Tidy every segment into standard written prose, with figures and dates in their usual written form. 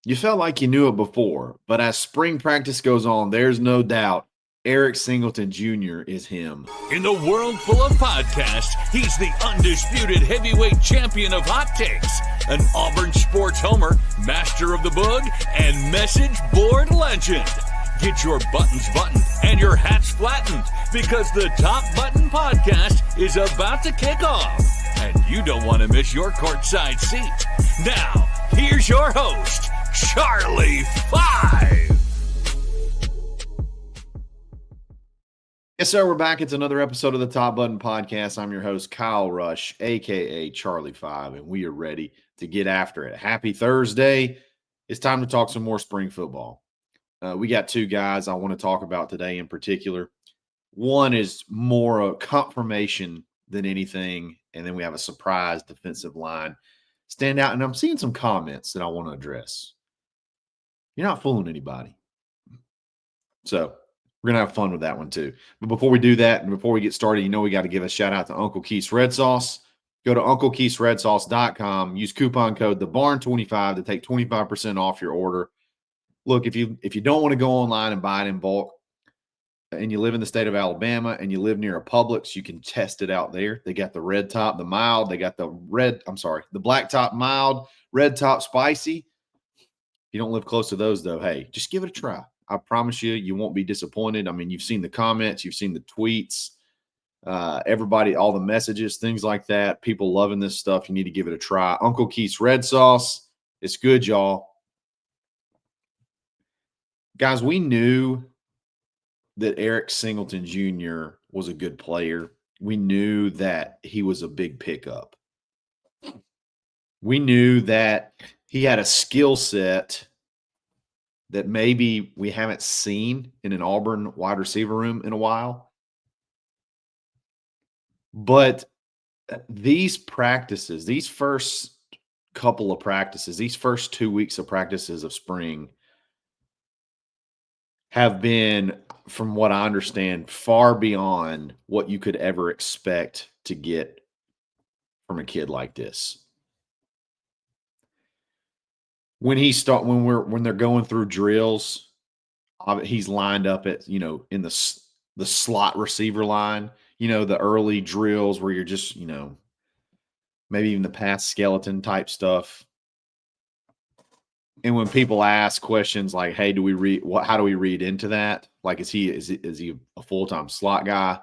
You felt like you knew it before, but as spring practice goes on, there's no doubt Eric Singleton Jr. is him. In the world full of podcasts, he's the undisputed heavyweight champion of hot takes, an Auburn sports homer, master of the boog, and message board legend. Get your buttons buttoned and your hats flattened because the Top Button Podcast is about to kick off. And you don't want to miss your courtside seat. Now, here's your host, Charlie 5. Yes, sir. We're back. It's another episode of the Top Button Podcast. I'm your host, Kyle Rush, a.k.a. Charlie 5, and we are ready to get after it. Happy Thursday. It's time to talk some more spring football. We got two guys I want to talk about today in particular. One is more a confirmation than anything, and then we have a surprise defensive line standout, and I'm seeing some comments that I want to address. You're not fooling anybody. So we're going to have fun with that one too. But before we do that, and before we get started, we got to give a shout out to Uncle Keith's Red Sauce. Go to UncleKeith'sRedSauce.com. Use coupon code TheBarn25 to take 25% off your order. Look, if you don't want to go online and buy it in bulk, and you live in the state of Alabama and you live near a Publix, you can test it out there. They got the red top, the mild. They got the black top mild, red top spicy. If you don't live close to those, though, hey, just give it a try. I promise you won't be disappointed. I mean, you've seen the comments, you've seen the tweets, everybody, all the messages, things like that. People loving this stuff. You need to give it a try. Uncle Keith's Red Sauce. It's good, y'all. Guys, we knew that Eric Singleton Jr. was a good player. We knew that he was a big pickup. We knew that he had a skill set that maybe we haven't seen in an Auburn wide receiver room in a while. But these practices, these first couple of practices, these first 2 weeks of practices of spring have been, from what I understand, far beyond what you could ever expect to get from a kid like this. When they're going through drills, he's lined up at, in the slot receiver line, the early drills where you're just, maybe even the pass skeleton type stuff. And when people ask questions like, "Hey, how do we read into that? Like, is he a full-time slot guy?"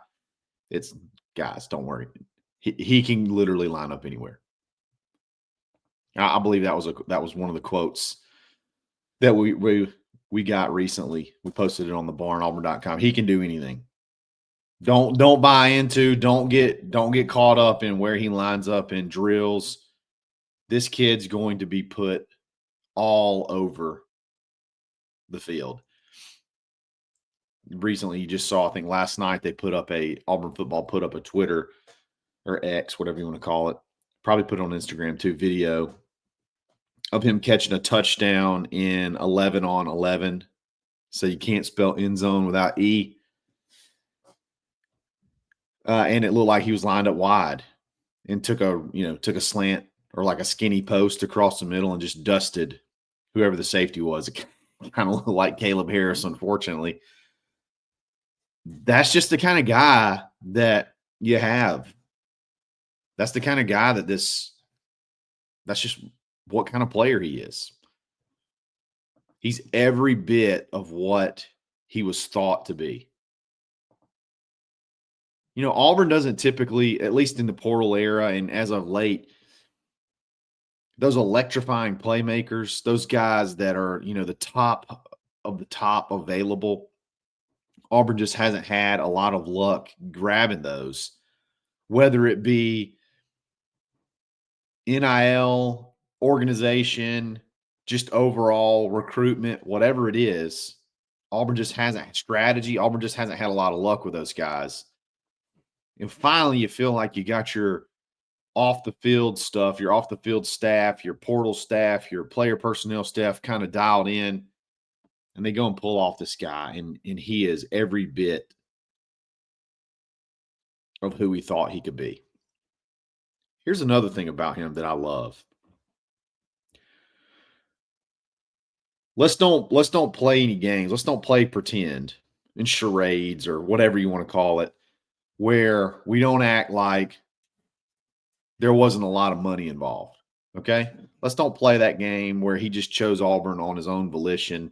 It's, guys, don't worry. He can literally line up anywhere. I believe that was one of the quotes that we got recently. We posted it on the barnauburn.com. He can do anything. Don't buy into, don't get caught up in where he lines up in drills. This kid's going to be put all over the field. Recently, you just saw, I think last night, Auburn football put up a Twitter or X, whatever you want to call it. Probably put it on Instagram too, video of him catching a touchdown in 11-on-11. So you can't spell end zone without E. And it looked like he was lined up wide and took a slant or like a skinny post across the middle and just dusted whoever the safety was. It kind of looked like Caleb Harris, unfortunately. That's just the kind of guy that you have. That's the kind of guy that's just what kind of player he is. He's every bit of what he was thought to be. Auburn doesn't typically, at least in the portal era and as of late, those electrifying playmakers, those guys that are, the top of the top available, Auburn just hasn't had a lot of luck grabbing those, whether it be NIL, organization, just overall recruitment, whatever it is. Auburn just hasn't had strategy. Auburn just hasn't had a lot of luck with those guys. And finally, you feel like you got your off-the-field stuff, your off-the-field staff, your portal staff, your player personnel staff kind of dialed in, and they go and pull off this guy, and he is every bit of who we thought he could be. Here's another thing about him that I love. let's don't play any games. Let's don't play pretend and charades or whatever you want to call it, where we don't act like there wasn't a lot of money involved. Okay? Let's don't play that game where he just chose Auburn on his own volition.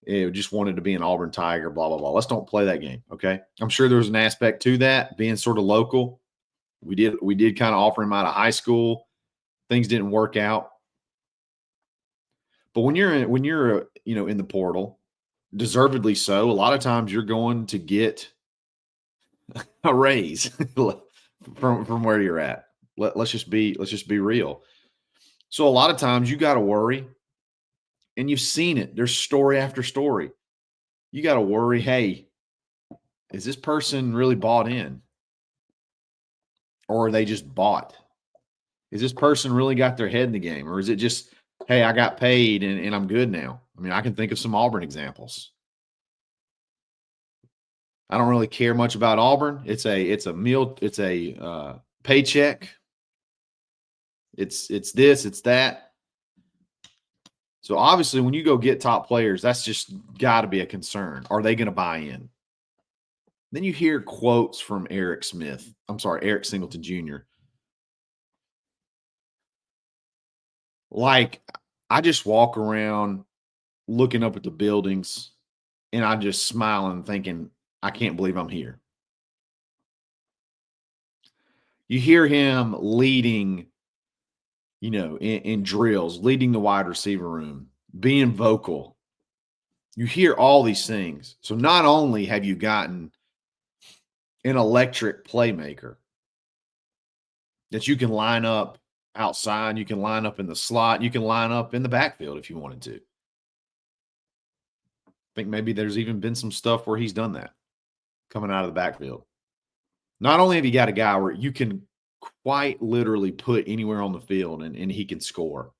It just wanted to be an Auburn Tiger, blah, blah, blah. Let's don't play that game. Okay. I'm sure there's an aspect to that being sort of local. We did kind of offer him out of high school. Things didn't work out. But when you're in the portal, deservedly so, a lot of times you're going to get a raise from where you're at. Let's just be real. So a lot of times you got to worry, and you've seen it. There's story after story. You got to worry, hey, is this person really bought in? Or are they just bought? Is this person really got their head in the game? Or is it just, hey, I got paid and I'm good now? I mean, I can think of some Auburn examples. I don't really care much about Auburn. It's a paycheck. It's this, it's that. So obviously when you go get top players, that's just got to be a concern. Are they going to buy in? Then you hear quotes from Eric Singleton Jr. Like, I just walk around looking up at the buildings and I just smiling thinking, I can't believe I'm here. You hear him leading, in drills, leading the wide receiver room, being vocal. You hear all these things. So not only have you gotten an electric playmaker that you can line up outside, you can line up in the slot, you can line up in the backfield if you wanted to. I think maybe there's even been some stuff where he's done that coming out of the backfield. Not only have you got a guy where you can quite literally put anywhere on the field and he can score,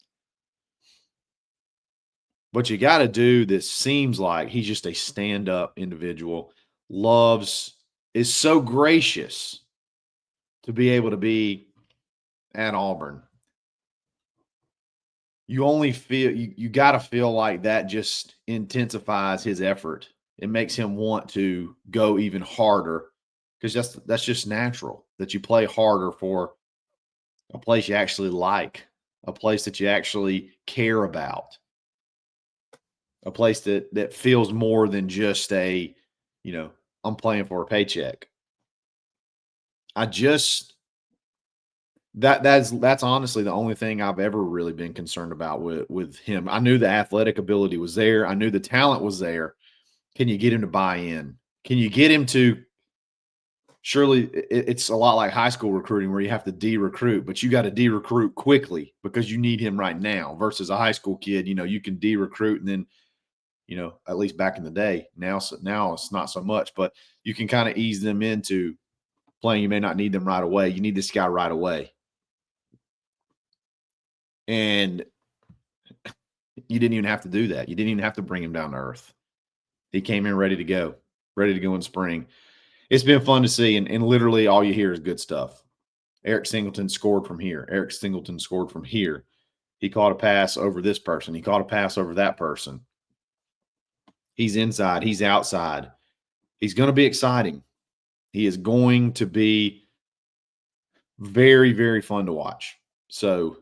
but you got to do this. Seems like he's just a stand-up individual, is so gracious to be able to be at Auburn. You only feel you got to feel like that just intensifies his effort. It makes him want to go even harder because that's just natural that you play harder for a place you actually like, a place that you actually care about, a place that feels more than just I'm playing for a paycheck. That's honestly the only thing I've ever really been concerned about with him. I knew the athletic ability was there. I knew the talent was there. Can you get him to buy in? Can you get him to surely it's a lot like high school recruiting where you have to de-recruit, but you got to de-recruit quickly because you need him right now versus a high school kid, you can de-recruit and then, at least back in the day, now it's not so much, but you can kind of ease them into playing. You may not need them right away. You need this guy right away. And you didn't even have to do that. You didn't even have to bring him down to earth. He came in ready to go in spring. It's been fun to see, and literally all you hear is good stuff. Eric Singleton scored from here. Eric Singleton scored from here. He caught a pass over this person. He caught a pass over that person. He's inside. He's outside. He's going to be exciting. He is going to be very, very fun to watch. So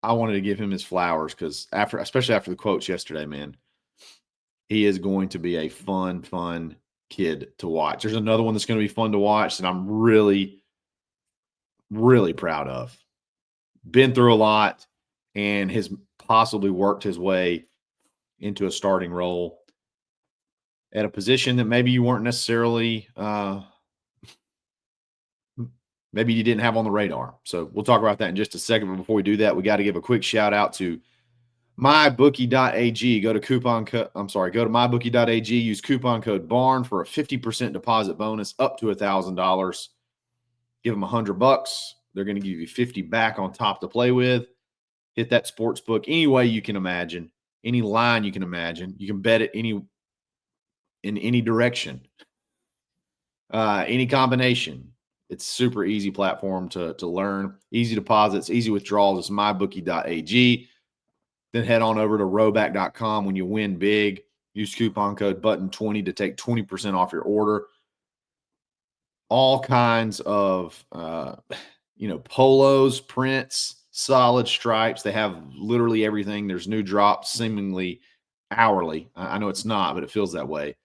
I wanted to give him his flowers because especially after the quotes yesterday, man, he is going to be a fun kid to watch. There's another one that's going to be fun to watch that I'm really, really proud of. Been through a lot and has possibly worked his way into a starting role at a position that maybe you weren't necessarily maybe you didn't have on the radar. So we'll talk about that in just a second. But before we do that, we got to give a quick shout out to mybookie.ag. Go to mybookie.ag, use coupon code BARN for a 50% deposit bonus up to $1,000. Give them $100. They're going to give you 50 back on top to play with. Hit that sports book any way you can imagine, any line you can imagine. You can bet it in any direction, any combination. It's super easy platform to learn. Easy deposits, easy withdrawals. It's mybookie.ag. then head on over to rowback.com. When you win big, use coupon code BUTTON20 to take 20% off your order. All kinds of, polos, prints, solid stripes. They have literally everything. There's new drops seemingly hourly. I know it's not, but it feels that way.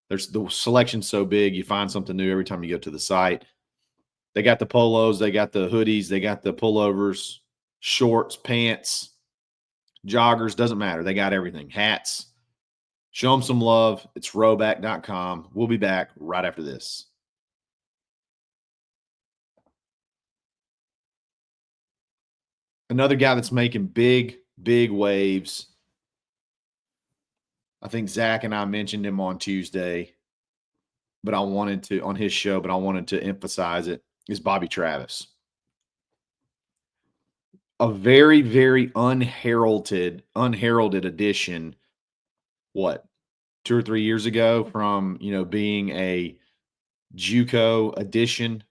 There's the selection so big, you find something new every time you go to the site. They got the polos, they got the hoodies, they got the pullovers, shorts, pants, joggers, doesn't matter. They got everything. Hats. Show them some love. It's rowback.com. We'll be back right after this. Another guy that's making big, big waves. I think Zach and I mentioned him on Tuesday, but I wanted to emphasize it, is Bobby Travis. A very, very unheralded addition, 2 or 3 years ago, from, being a JUCO addition,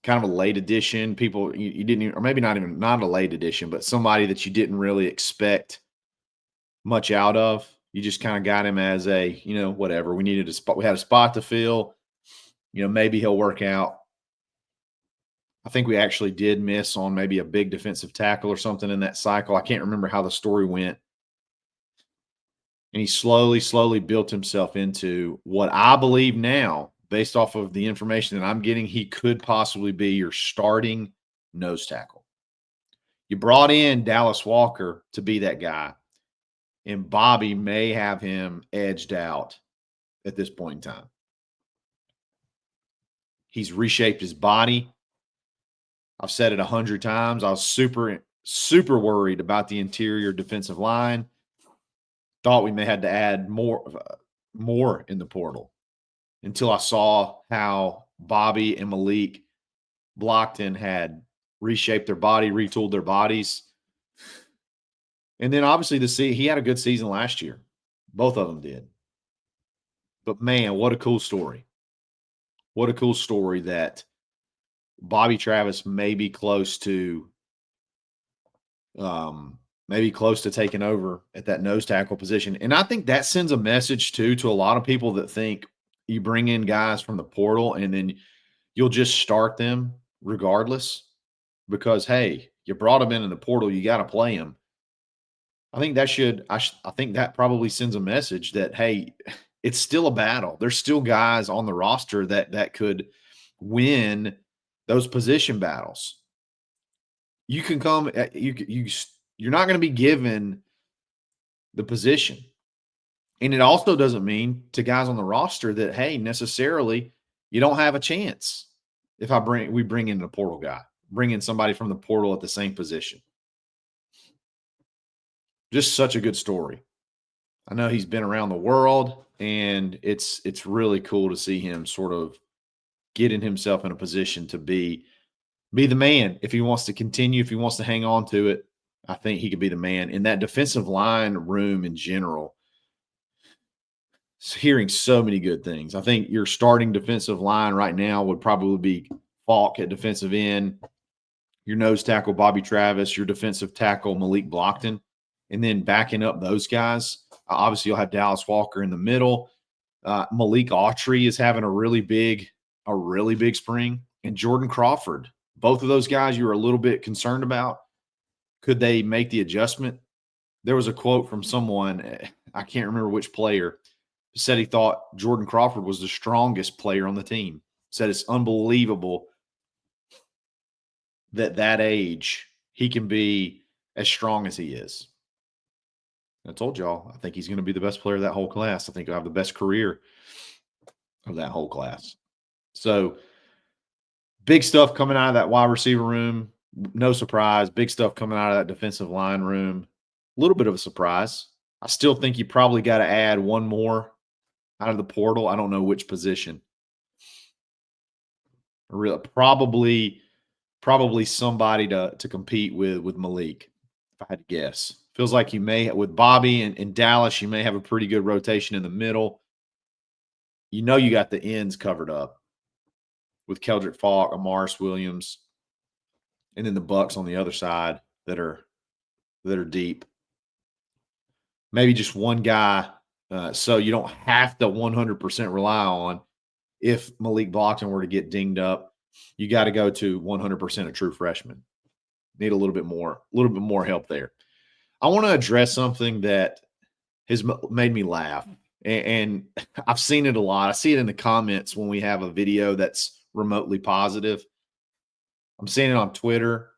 kind of a late addition. People you didn't even, or maybe not a late addition, but somebody that you didn't really expect much out of. You just kind of got him as a, whatever. We needed a spot. We had a spot to fill. Maybe he'll work out. I think we actually did miss on maybe a big defensive tackle or something in that cycle. I can't remember how the story went. And he slowly built himself into what I believe now, based off of the information that I'm getting, he could possibly be your starting nose tackle. You brought in Dallas Walker to be that guy, and Bobby may have him edged out at this point in time. He's reshaped his body. I've said it 100 times. I was super, super worried about the interior defensive line. Thought we may have to add more in the portal, until I saw how Bobby and Malik Blockton had reshaped their body, retooled their bodies. And then obviously he had a good season last year. Both of them did. But man, what a cool story. What a cool story that Bobby Travis may be close to taking over at that nose tackle position. And I think that sends a message too to a lot of people that think you bring in guys from the portal and then you'll just start them regardless because, hey, you brought them in the portal, you got to play them. I think that probably sends a message that, hey, it's still a battle. There's still guys on the roster that could win those position battles. You can come, you're not going to be given the position. And it also doesn't mean to guys on the roster that, hey, necessarily you don't have a chance if we bring in a portal guy, bring in somebody from the portal at the same position. Just such a good story. I know he's been around the world, and it's really cool to see him sort of getting himself in a position to be the man. If he wants to continue, if he wants to hang on to it, I think he could be the man. In that defensive line room in general, hearing so many good things. I think your starting defensive line right now would probably be Falk at defensive end, your nose tackle Bobby Travis, your defensive tackle Malik Blockton, and then backing up those guys. Obviously, you'll have Dallas Walker in the middle. Malik Autry is having a really big spring, and Jordan Crawford. Both of those guys you were a little bit concerned about. Could they make the adjustment? There was a quote from someone, I can't remember which player, said he thought Jordan Crawford was the strongest player on the team. Said it's unbelievable that age he can be as strong as he is. I told y'all, I think he's going to be the best player of that whole class. I think he'll have the best career of that whole class. So big stuff coming out of that wide receiver room. No surprise. Big stuff coming out of that defensive line room. A little bit of a surprise. I still think you probably got to add one more out of the portal. I don't know which position. Probably somebody to compete with Malik, if I had to guess. Feels like you may, with Bobby and Dallas, you may have a pretty good rotation in the middle. You know you got the ends covered up with Keldrick Falk, Amaris Williams, and then the Bucks on the other side that are deep. Maybe just one guy, so you don't have to 100% rely on. If Malik Blockton were to get dinged up, you got to go to 100% a true freshman. Need a little bit more help there. I want to address something that has made me laugh, and I've seen it a lot. I see it in the comments when we have a video that's remotely positive. I'm seeing it on Twitter.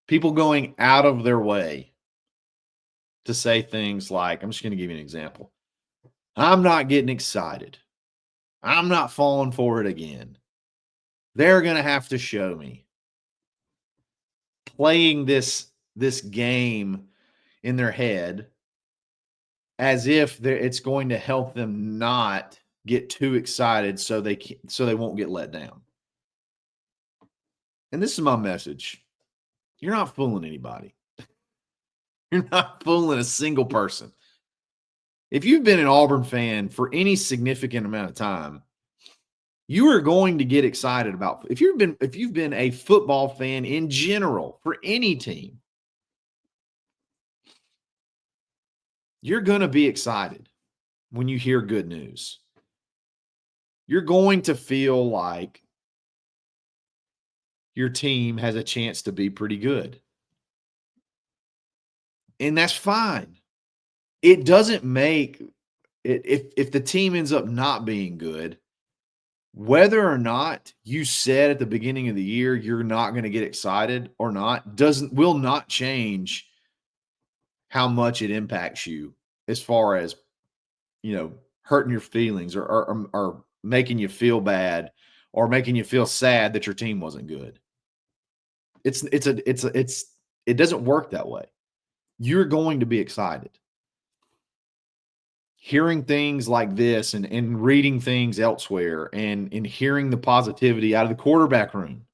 People going out of their way to say things like, I'm just going to give you an example. I'm not getting excited. I'm not falling for it again. They're going to have to show me. Playing this game in their head as if it's going to help them not get too excited so they won't get let down. And this is my message. You're not fooling anybody. You're not fooling a single person. If you've been an Auburn fan for any significant amount of time, you are going to get excited about. If you've been a football fan in general for any team, you're going to be excited when you hear good news. You're going to feel like your team has a chance to be pretty good. And that's fine. It doesn't make it, if the team ends up not being good, whether or not you said at the beginning of the year you're not going to get excited or not, will not change how much it impacts you as far as, hurting your feelings or making you feel bad or making you feel sad that your team wasn't good. It doesn't work that way. You're going to be excited. Hearing things like this and reading things elsewhere and hearing the positivity out of the quarterback room,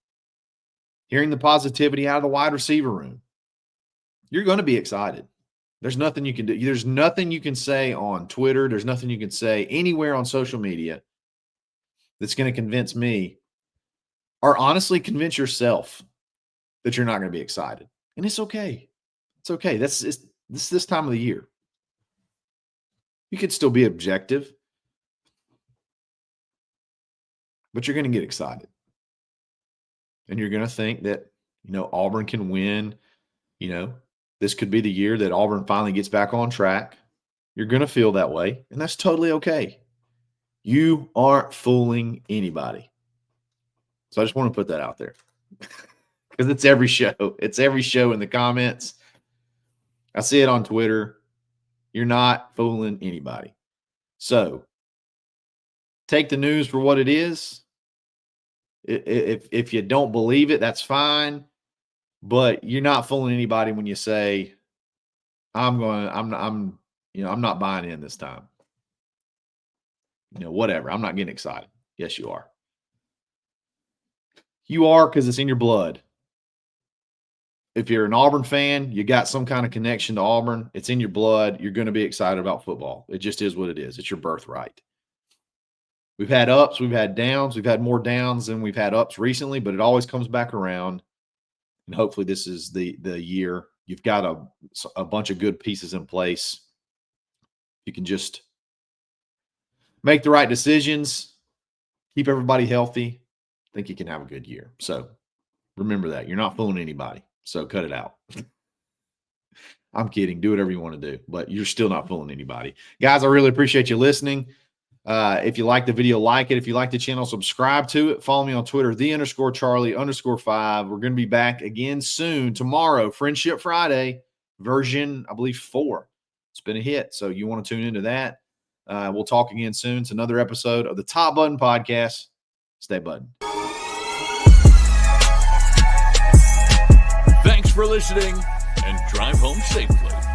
hearing the positivity out of the wide receiver room, you're going to be excited. There's nothing you can do. There's nothing you can say on Twitter. There's nothing you can say anywhere on social media that's going to convince me or honestly convince yourself that you're not going to be excited. And it's okay. It's okay. This time of the year. You could still be objective, but you're going to get excited. And you're going to think that, Auburn can win. This could be the year that Auburn finally gets back on track. You're going to feel that way, and that's totally okay. You aren't fooling anybody. So I just want to put that out there because it's every show. It's every show in the comments. I see it on Twitter. You're not fooling anybody. So take the news for what it is. If you don't believe it, that's fine. But you're not fooling anybody when you say, I'm not buying in this time. Whatever. I'm not getting excited. Yes, you are. You are, because it's in your blood. If you're an Auburn fan, you got some kind of connection to Auburn. It's in your blood. You're going to be excited about football. It just is what it is. It's your birthright. We've had ups. We've had downs. We've had more downs than we've had ups recently, but it always comes back around. And hopefully this is the year. You've got a bunch of good pieces in place. You can just make the right decisions, keep everybody healthy. I think you can have a good year. So remember that. You're not fooling anybody. So cut it out. I'm kidding. Do whatever you want to do, but you're still not fooling anybody. Guys, I really appreciate you listening. If you like the video, like it. If you like the channel, subscribe to it. Follow me on Twitter, _Charlie_5. We're going to be back again soon. Tomorrow, Friendship Friday, version, I believe, 4. It's been a hit, so you want to tune into that. We'll talk again soon. It's another episode of the Top Button Podcast. Stay buttoned. Thanks for listening, and drive home safely.